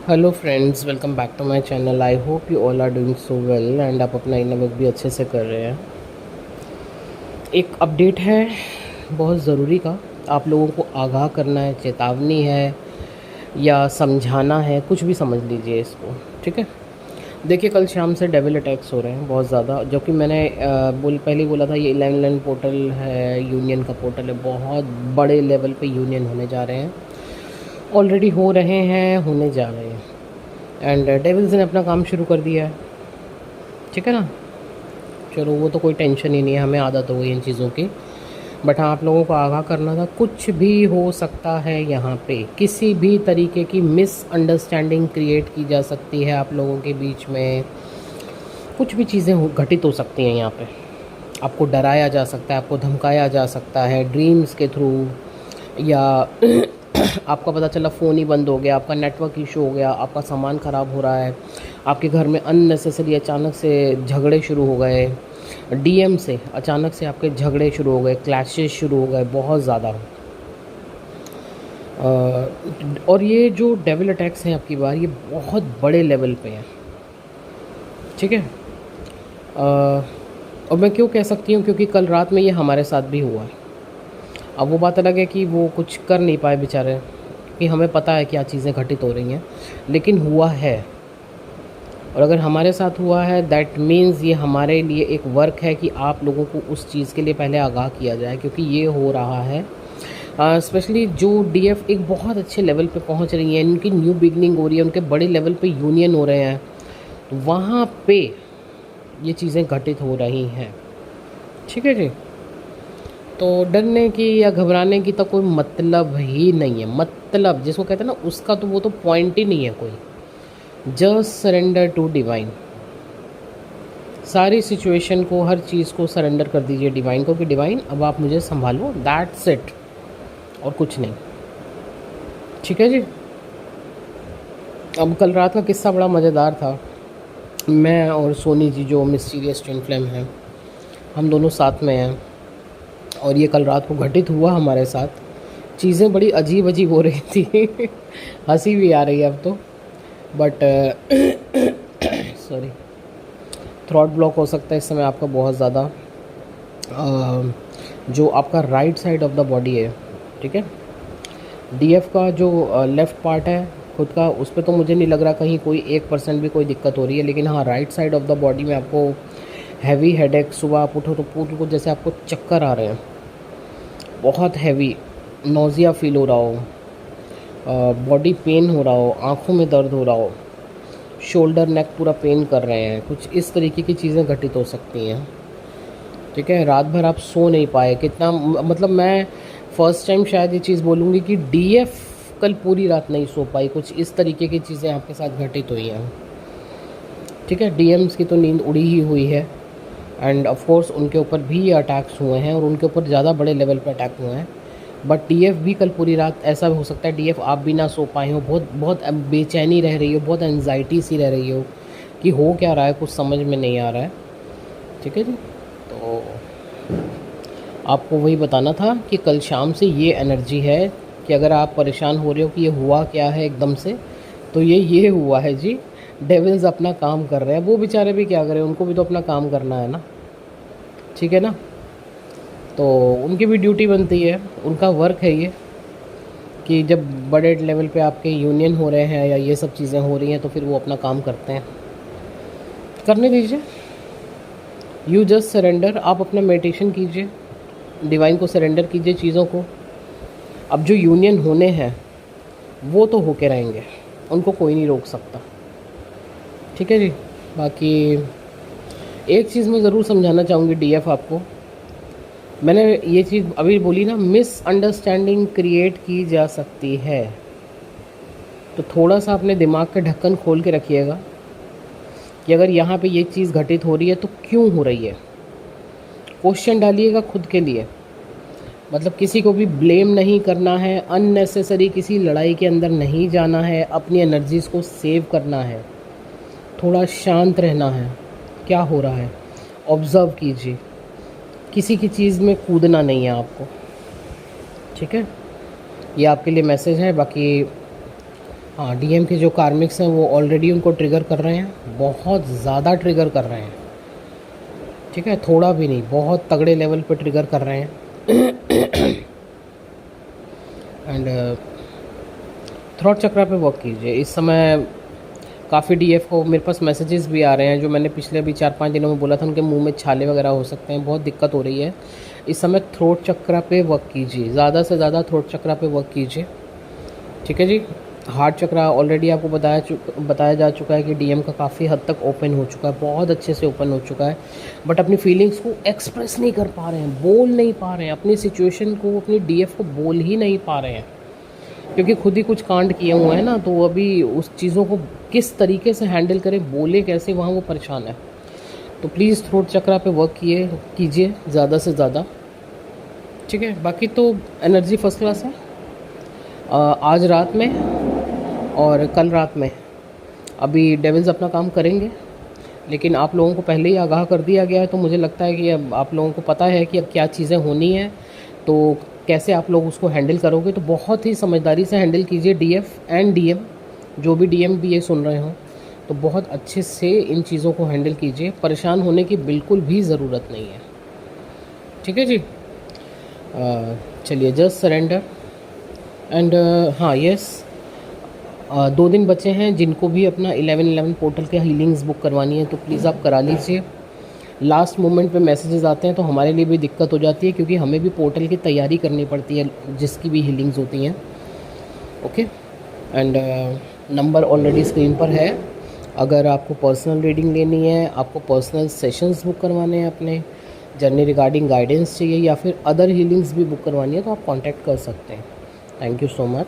Hello friends, welcome back to my channel. I hope you all are doing so well and आप अपना inner work भी अच्छे से कर रहे हैं। एक अपडेट है बहुत ज़रूरी का, आप लोगों को आगाह करना है, चेतावनी है या समझाना है, कुछ भी समझ लीजिए इसको। ठीक है, देखिए कल शाम से डेविल अटैक्स हो रहे हैं बहुत ज़्यादा, जो कि मैंने पहले ही बोला था। ये 11 पोर्टल है, यूनियन का पोर्टल है, बहुत बड़े लेवल पे यूनियन होने जा रहे हैं, ऑलरेडी हो रहे हैं, होने जा रहे हैं। एंड डेविल्स ने अपना काम शुरू कर दिया है। ठीक है ना, चलो वो तो कोई टेंशन ही नहीं है, हमें आदत हो गई इन चीज़ों की। बट हाँ, आप लोगों को आगाह करना था, कुछ भी हो सकता है यहाँ पे, किसी भी तरीके की मिसअंडरस्टैंडिंग क्रिएट की जा सकती है आप लोगों के बीच में। कुछ भी चीज़ें घटित हो सकती हैं यहाँ पे। आपको डराया जा सकता है, आपको धमकाया जा सकता है ड्रीम्स के थ्रू, या आपका पता चला फ़ोन ही बंद हो गया, आपका नेटवर्क इशू हो गया, आपका सामान ख़राब हो रहा है, आपके घर में अननेसेसरी अचानक से झगड़े शुरू हो गए, डीएम से अचानक से आपके झगड़े शुरू हो गए, क्लैशेस शुरू हो गए बहुत ज़्यादा। और ये जो डेविल अटैक्स हैं आपकी बार, ये बहुत बड़े लेवल पे हैं। ठीक है, और मैं क्यों कह सकती हूँ, क्योंकि कल रात में ये हमारे साथ भी हुआ है। अब वो बात अलग है कि वो कुछ कर नहीं पाए बेचारे, कि हमें पता है क्या चीज़ें घटित हो रही हैं, लेकिन हुआ है। और अगर हमारे साथ हुआ है, दैट मीन्स ये हमारे लिए एक वर्क है कि आप लोगों को उस चीज़ के लिए पहले आगाह किया जाए, क्योंकि ये हो रहा है। स्पेशली जो डीएफ एक बहुत अच्छे लेवल पे पहुंच रही है, इनकी न्यू बिगनिंग हो रही है, उनके बड़े लेवल पे यूनियन हो रहे हैं, वहाँ पे ये चीज़ें घटित हो रही हैं। ठीक है जी, तो डरने की या घबराने की तो कोई मतलब ही नहीं है। मतलब जिसको कहते हैं ना, उसका तो वो तो पॉइंट ही नहीं है कोई। Just surrender to divine. सारी सिचुएशन को, हर चीज़ को सरेंडर कर दीजिए डिवाइन को, कि डिवाइन अब आप मुझे संभालो, दैट्स इट, और कुछ नहीं। ठीक है जी। अब कल रात का किस्सा बड़ा मज़ेदार था। मैं और सोनी जी, जो मिस्टीरियस ट्विन फ्लेम हैं, हम दोनों साथ में हैं, और ये कल रात को घटित हुआ हमारे साथ। चीज़ें बड़ी अजीब अजीब हो रही थी हंसी भी आ रही है अब तो, बट सॉरी, थ्रॉट ब्लॉक हो सकता है इस समय आपका बहुत ज़्यादा। जो आपका right side of the body है, ठीक है, डीएफ का जो लेफ़्ट पार्ट है खुद का, उस पर तो मुझे नहीं लग रहा कहीं कोई 1% भी कोई दिक्कत हो रही है। लेकिन हाँ, right side of the body में आपको हैवी हेडेक, सुबह आप उठो तो पूरी को जैसे आपको चक्कर आ रहे हैं, बहुत हैवी नोज़िया फील हो रहा हो, बॉडी पेन हो रहा हो, आँखों में दर्द हो रहा हो, शोल्डर नेक पूरा पेन कर रहे हैं, कुछ इस तरीके की चीज़ें घटित हो सकती हैं। ठीक है, रात भर आप सो नहीं पाए, कितना मतलब मैं फ़र्स्ट टाइम शायद ये चीज़ बोलूँगी कि डीएफ कल पूरी रात नहीं सो पाई, कुछ इस तरीके की चीज़ें आपके साथ घटित हुई हैं। ठीक है, डीएम्स की तो नींद उड़ी ही हुई है, एंड ऑफ कोर्स उनके ऊपर भी अटैक्स हुए हैं, और उनके ऊपर ज़्यादा बड़े लेवल पे अटैक हुए हैं। बट डीएफ भी कल पूरी रात, ऐसा हो सकता है डीएफ आप भी ना सो पाए हो, बहुत बहुत बेचैनी रह रही हो, बहुत एंजाइटी सी रह रही हो कि हो क्या रहा है, कुछ समझ में नहीं आ रहा है। ठीक है जी, तो आपको वही बताना था कि कल शाम से ये एनर्जी है कि अगर आप परेशान हो रहे हो कि ये हुआ क्या है एकदम से, तो ये हुआ है जी। डेविल्स अपना काम कर रहे हैं, वो बेचारे भी क्या करें, उनको भी तो अपना काम करना है ना। ठीक है ना, तो उनकी भी ड्यूटी बनती है, उनका वर्क है ये, कि जब बड़े लेवल पे आपके यूनियन हो रहे हैं या ये सब चीज़ें हो रही हैं, तो फिर वो अपना काम करते हैं, करने दीजिए। यू जस्ट सरेंडर, आप अपना मेडिटेशन कीजिए, डिवाइन को सरेंडर कीजिए चीज़ों को। अब जो यूनियन होने हैं वो तो होके रहेंगे, उनको कोई नहीं रोक सकता। ठीक है जी, बाकी एक चीज़ मैं ज़रूर समझाना चाहूँगी डीएफ आपको। मैंने ये चीज़ अभी बोली ना, मिसअंडरस्टैंडिंग क्रिएट की जा सकती है, तो थोड़ा सा अपने दिमाग का ढक्कन खोल के रखिएगा कि अगर यहाँ पे ये चीज़ घटित हो रही है तो क्यों हो रही है। क्वेश्चन डालिएगा खुद के लिए, मतलब किसी को भी ब्लेम नहीं करना है, अननेसेसरी किसी लड़ाई के अंदर नहीं जाना है, अपनी एनर्जीज़ को सेव करना है, थोड़ा शांत रहना है। क्या हो रहा है ऑब्ज़र्व कीजिए, किसी की चीज़ में कूदना नहीं है आपको। ठीक है, ये आपके लिए मैसेज है। बाकी हाँ, डीएम के जो कार्मिक्स हैं वो ऑलरेडी उनको ट्रिगर कर रहे हैं, बहुत ज़्यादा ट्रिगर कर रहे हैं, ठीक है, थोड़ा भी नहीं, बहुत तगड़े लेवल पे ट्रिगर कर रहे हैं। एंड थ्रोट चक्रा पे वर्क कीजिए इस समय। काफ़ी डीएफ को मेरे पास मैसेजेस भी आ रहे हैं, जो मैंने पिछले अभी 4-5 दिनों में बोला था, उनके मुंह में छाले वगैरह हो सकते हैं, बहुत दिक्कत हो रही है। इस समय थ्रोट चक्रा पे वर्क कीजिए, ज़्यादा से ज़्यादा थ्रोट चक्रा पे वर्क कीजिए, ठीक है जी। हार्ट चक्रा ऑलरेडी आपको बताया जा चुका है कि डीएम का काफ़ी हद तक ओपन हो चुका है, बहुत अच्छे से ओपन हो चुका है, बट अपनी फीलिंग्स को एक्सप्रेस नहीं कर पा रहे हैं, बोल नहीं पा रहे हैं, अपनी सिचुएशन को, अपनी डीएफ को बोल ही नहीं पा रहे हैं, क्योंकि खुद ही कुछ कांड किए हुए हैं ना, तो अभी उस चीज़ों को किस तरीके से हैंडल करें, बोले कैसे, वहाँ वो परेशान है। तो प्लीज़ थ्रोट चक्रा पे वर्क कीजिए ज़्यादा से ज़्यादा, ठीक है। बाकी तो एनर्जी फर्स्ट क्लास है। आज रात में और कल रात में अभी डेविल्स अपना काम करेंगे, लेकिन आप लोगों को पहले ही आगाह कर दिया गया है, तो मुझे लगता है कि अब आप लोगों को पता है कि अब क्या चीज़ें होनी है, तो कैसे आप लोग उसको हैंडल करोगे। तो बहुत ही समझदारी से हैंडल कीजिए डीएफ एंड डीएम, जो भी डीएम भी ये सुन रहे हों, तो बहुत अच्छे से इन चीज़ों को हैंडल कीजिए, परेशान होने की बिल्कुल भी ज़रूरत नहीं है, ठीक है जी। चलिए, जस्ट सरेंडर एंड हाँ यस, 2 दिन बचे हैं, जिनको भी अपना 11/11 पोर्टल के हीलिंग्स बुक करवानी है तो प्लीज़ आप करा लीजिए। लास्ट मोमेंट पे मैसेजेस आते हैं तो हमारे लिए भी दिक्कत हो जाती है, क्योंकि हमें भी पोर्टल की तैयारी करनी पड़ती है जिसकी भी हीलिंग्स होती हैं, okay. And number already screen पर है। अगर आपको पर्सनल रीडिंग लेनी है, आपको पर्सनल सेशंस बुक करवाने हैं, अपने जर्नी रिगार्डिंग गाइडेंस चाहिए, या फिर अदर हीलिंग्स भी बुक करवानी है, तो आप कॉन्टैक्ट कर सकते हैं। Thank you so much.